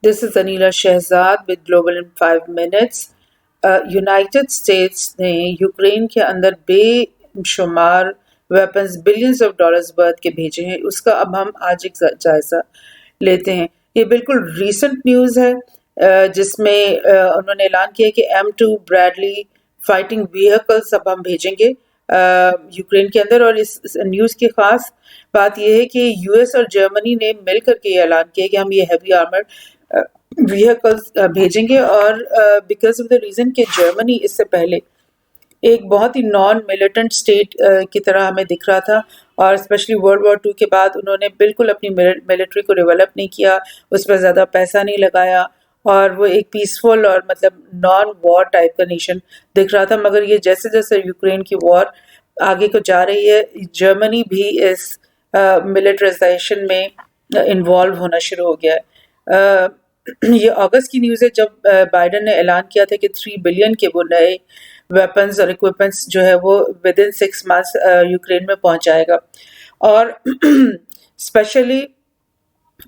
This is Anila Shehzad with Global in 5 minutes. United states ने Ukraine के अंदर बेशुमार weapons billions of dollars worth के भेजे हैं. उसका अब हम आज एक जायजा लेते हैं. ये बिल्कुल रीसेंट न्यूज़ है जिसमें उन्होंने ऐलान किया कि M2 ब्रैडली फाइटिंग व्हीकल्स अब हम भेजेंगे यूक्रेन के अंदर. और इस न्यूज़ की ख़ास बात यह है कि यूएस और जर्मनी ने मिल करके ये ऐलान किया कि हम ये हैवी आर्मर व्हीकल्स भेजेंगे. और बिकॉज ऑफ द रीज़न कि जर्मनी इससे पहले एक बहुत ही नॉन मिलिटेंट स्टेट की तरह हमें दिख रहा था, और स्पेशली वर्ल्ड वॉर 2 के बाद उन्होंने बिल्कुल अपनी मिलिट्री को डेवलप नहीं किया, उस पर ज़्यादा पैसा नहीं लगाया, और वो एक पीसफुल और मतलब नॉन वॉर टाइप का नेशन दिख रहा था. मगर ये जैसे जैसे यूक्रेन की वॉर आगे को जा रही है, जर्मनी भी इस मिलिटराइजेशन में इन्वॉल्व होना शुरू हो गया है. ये अगस्त की न्यूज़ है जब बाइडन ने ऐलान किया था कि 3 बिलियन के वो नए वेपन्स और इक्विपमेंट्स जो है वो विद इन 6 मंथ्स यूक्रेन में पहुंचाएगा. और स्पेशली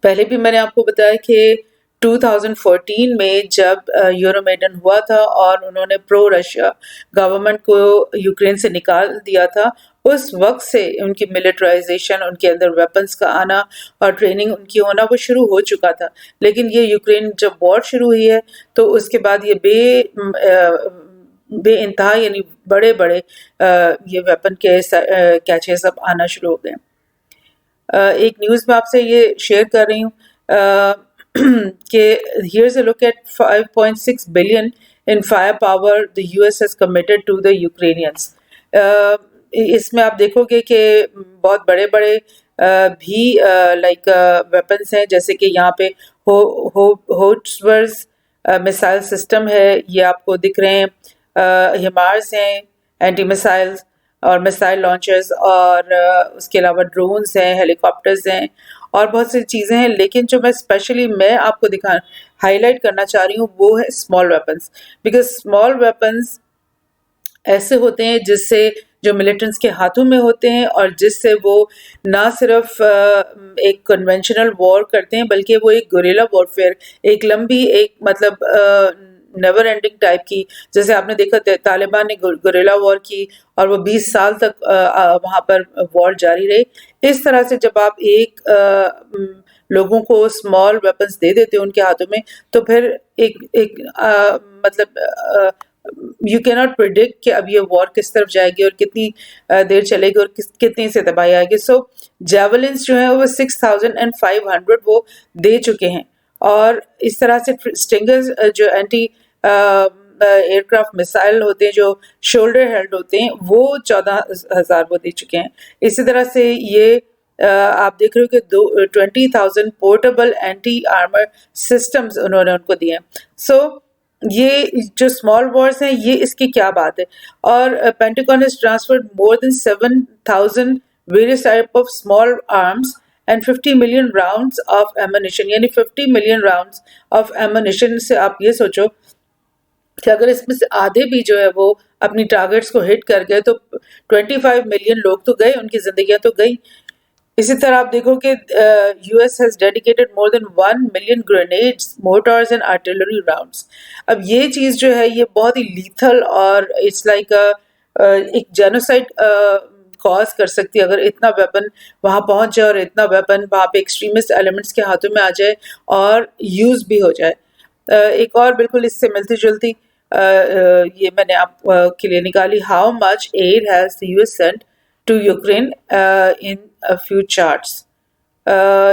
पहले भी मैंने आपको बताया कि 2014 में जब यूरोमेडन हुआ था और उन्होंने प्रो रशिया गवर्नमेंट को यूक्रेन से निकाल दिया था, उस वक्त से उनकी मिलिटराइजेशन, उनके अंदर वेपन्स का आना और ट्रेनिंग उनकी होना वो शुरू हो चुका था. लेकिन ये यूक्रेन जब वॉर शुरू हुई है तो उसके बाद ये बे इंतहा यानी बड़े बड़े ये वेपन के कैचेस अब आना शुरू हो गए. एक न्यूज़ में आपसे ये शेयर कर रही हूँ कि here's a look at 5.6 billion in firepower the US has committed to the Ukrainians. इसमें आप देखोगे कि बहुत बड़े बड़े भी लाइक वेपन्स हैं, जैसे कि यहाँ पे होट्सवर्स मिसाइल सिस्टम है, ये आपको दिख रहे हैं. हिमार्स हैं एंटी मिसाइल्स और मिसाइल लॉन्चर्स, और उसके अलावा ड्रोन्स हैं, हेलीकॉप्टर्स हैं और बहुत सी चीज़ें हैं. लेकिन जो मैं आपको हाईलाइट करना चाह रही हूँ वो है small weapons. Because small weapons ऐसे होते हैं जिससे जो मिलिटेंट्स के हाथों में होते हैं और जिससे वो ना सिर्फ एक कन्वेंशनल वॉर करते हैं बल्कि वो एक गुरिल्ला वॉरफेयर, एक लंबी एक मतलब नेवर एंडिंग टाइप की, जैसे आपने देखा तालिबान ने गुरिल्ला वॉर की और वो 20 साल तक वहाँ पर वॉर जारी रही. इस तरह से जब आप लोगों को स्मॉल वेपन्स दे देते हो उनके हाथों में, तो फिर मतलब यू कैन नॉट प्रिडिक्ट कि अब ये वॉर किस तरफ जाएगी और कितनी देर चलेगी और कितनी से तबाही आएगी. सो जेवलिन्स जो है वो 6500 वो दे चुके हैं, और इस तरह से स्टिंगर्स जो एंटी एयरक्राफ्ट मिसाइल होते हैं जो शोल्डर हेल्ड होते हैं वो 14,000 वो दे चुके हैं. इसी तरह से ये आप देख रहे हो कि 20,000 पोर्टेबल एंटी आर्मर सिस्टम्स उन्होंने उनको दिए हैं. सो ये जो स्मॉल वॉर्स हैं ये इसकी क्या बात है. और pentagon has transferred more than 7,000 various type of small arms and 50 million rounds of ammunition, यानी 50 million rounds of ammunition. से आप ये सोचो कि अगर इसमें से आधे भी जो है वो अपनी टारगेट्स को हिट कर गए तो 25 मिलियन लोग तो गए, उनकी जिंदगियां तो गई. इसी तरह आप देखो कि US has dedicated more than 1 million grenades, mortars and artillery rounds. अब ये चीज़ जो है ये बहुत ही लीथल और इट्स लाइक एक जेनोसाइड कॉज कर सकती है अगर इतना वेपन वहाँ पहुँच जाए और इतना वेपन वहाँ पे एक्सट्रीमिस्ट एलिमेंट्स के हाथों में आ जाए और यूज़ भी हो जाए. एक और बिल्कुल इससे मिलती जुलती ये मैंने आप के लिए निकाली. How much aid has the US sent to Ukraine in a few charts.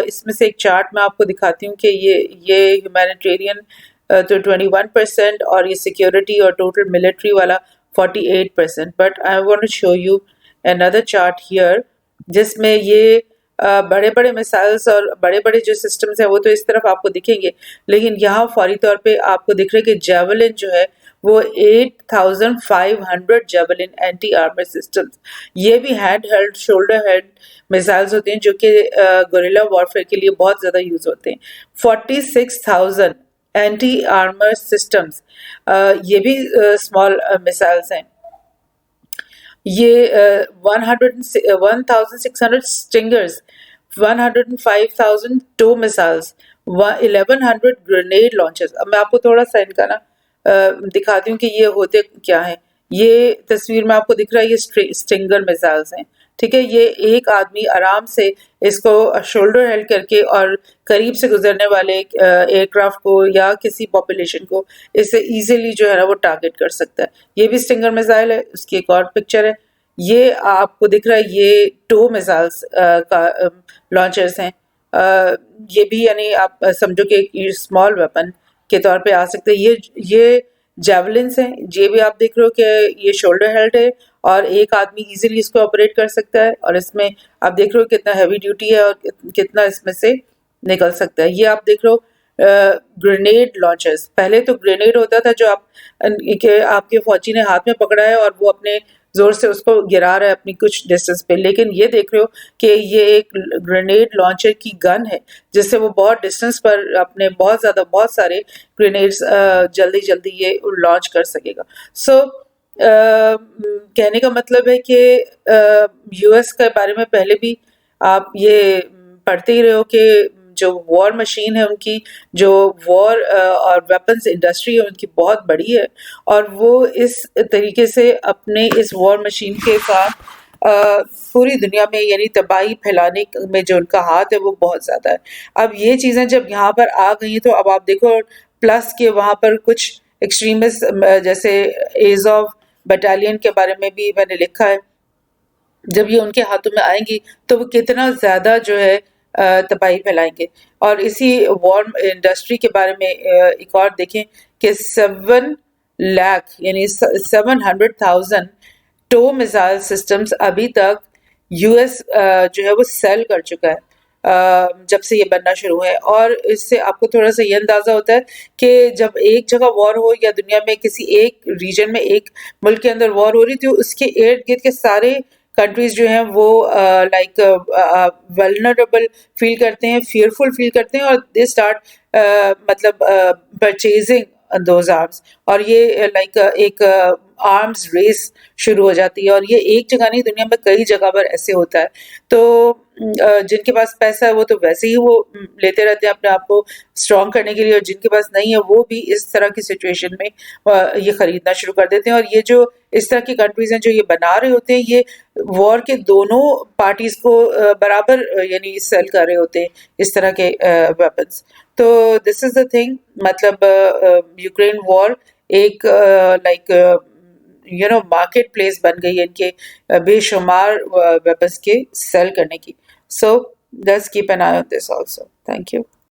इसमें से एक चार्ट मैं आपको दिखाती हूँ कि ये ह्यूमैनिटेरियन तो 21% और ये सिक्योरिटी और टोटल मिलिट्री वाला 48%. But I want to show you another chart here जिसमें ये बड़े बड़े मिसाइल्स और बड़े बड़े जो सिस्टम्स हैं वो तो इस तरफ आपको दिखेंगे, लेकिन यहाँ फौरी तौर पे आपको दिख रहा है कि जेवलिन जो है वो 8,500 जेवलिन एंटी आर्मर सिस्टम्स, ये भी hand held shoulder held missiles होते हैं जो कि गुरिल्ला वॉरफेयर के लिए बहुत ज़्यादा यूज़ होते हैं. 46,000 एंटी आर्मर सिस्टम्स, ये भी स्मॉल मिसाइल्स हैं. ये 1,600 स्टिंगर्स, 105,000 टो मिसाइल्स, 1100 grenade launches. اب میں آپ کو تھوڑا سا ان کا نا دکھاتی ہوں کہ یہ ہوتے کیا ہیں. یہ تصویر میں آپ کو دکھ رہا ہے یہ اسٹنگر میزائلز ہیں. ٹھیک ہے, یہ ایک آدمی آرام سے اس کو شولڈر ہیلڈ کر کے اور قریب سے گزرنے والے ایئر کرافٹ کو یا کسی پاپولیشن کو اس سے ایزیلی جو ہے نا وہ ٹارگٹ کر سکتا ہے. یہ بھی اسٹنگر میزائل ہے. اس کی ایک اور پکچر ہے, یہ آپ کو دکھ رہا ہے یہ ٹو میزائلز کا لانچرز ہیں. یہ بھی یعنی آپ سمجھو کہ اسمال ویپن کے طور پہ آ سکتے ہیں. یہ جیولنس ہیں, یہ بھی آپ دیکھ رہے ہو کہ یہ شولڈر ہیلڈ ہے اور ایک آدمی ایزیلی اس کو آپریٹ کر سکتا ہے, اور اس میں آپ دیکھ رہے ہو کتنا ہیوی ڈیوٹی ہے اور کتنا اس میں سے نکل سکتا ہے. یہ آپ دیکھ رہے ہو گرینیڈ لانچرز. پہلے تو گرینیڈ ہوتا تھا جو آپ کے فوجی نے ہاتھ میں پکڑا ہے اور وہ اپنے زور سے اس کو گرا رہا ہے اپنی کچھ ڈسٹینس پہ, لیکن یہ دیکھ رہے ہو کہ یہ ایک گرینیڈ لانچر کی گن ہے جس سے وہ بہت ڈسٹینس پر اپنے بہت سارے گرینیڈز جلدی یہ لانچ کر سکے گا. سو کہنے کا مطلب ہے کہ یو ایس کے بارے میں پہلے بھی آپ یہ پڑھتے ہی رہے ہو کہ جو وار مشین ہے ان کی, جو وار اور ویپنز انڈسٹری ہے ان کی بہت بڑی ہے, اور وہ اس طریقے سے اپنے اس وار مشین کے ساتھ پوری دنیا میں یعنی تباہی پھیلانے میں جو ان کا ہاتھ ہے وہ بہت زیادہ ہے. اب یہ چیزیں جب یہاں پر آ گئی ہیں تو اب آپ دیکھو پلس کہ وہاں پر کچھ ایکسٹریمسٹ جیسے ایزوف بٹالین کے بارے میں بھی میں نے لکھا ہے, جب یہ ان کے ہاتھوں میں آئیں گی تو وہ کتنا زیادہ جو ہے تباہی پھیلائیں گے. اور اسی وار انڈسٹری کے بارے میں ایک اور دیکھیں کہ 7 لاکھ یعنی 700,000 ٹو میزائل سسٹمز ابھی تک یو ایس جو ہے وہ سیل کر چکا ہے جب سے یہ بننا شروع ہے. اور اس سے آپ کو تھوڑا سا یہ اندازہ ہوتا ہے کہ جب ایک جگہ وار ہو یا دنیا میں کسی ایک ریجن میں ایک ملک کے اندر وار ہو رہی تو اس کے ارد گرد کے سارے کنٹریز جو ہیں وہ لائک ولنریبل فیل کرتے ہیں, فیئرفل فیل کرتے ہیں, اور دے اسٹارٹ مطلب پرچیزنگ دوز آرمس, اور یہ لائک ایک آرمز ریس شروع ہو جاتی ہے. اور یہ ایک جگہ نہیں, دنیا میں کئی جگہ پر ایسے ہوتا ہے. تو جن کے پاس پیسہ ہے وہ تو ویسے ہی وہ لیتے رہتے ہیں اپنے آپ کو اسٹرانگ کرنے کے لیے, اور جن کے پاس نہیں ہے وہ بھی اس طرح کی سچویشن میں یہ خریدنا شروع کر دیتے ہیں. اور یہ جو اس طرح کی کنٹریز ہیں جو یہ بنا رہے ہوتے ہیں یہ وار کے دونوں پارٹیز کو برابر یعنی سیل کر رہے ہوتے ہیں اس طرح کے ویپنز. تو دس از دا تھنگ, مطلب یوکرین وار ایک لائک مارکیٹ پلیس بن گئی ہے ان کے بے شمار ویپنز کے سیل کرنے کی. So let's keep an eye on this also. Thank you.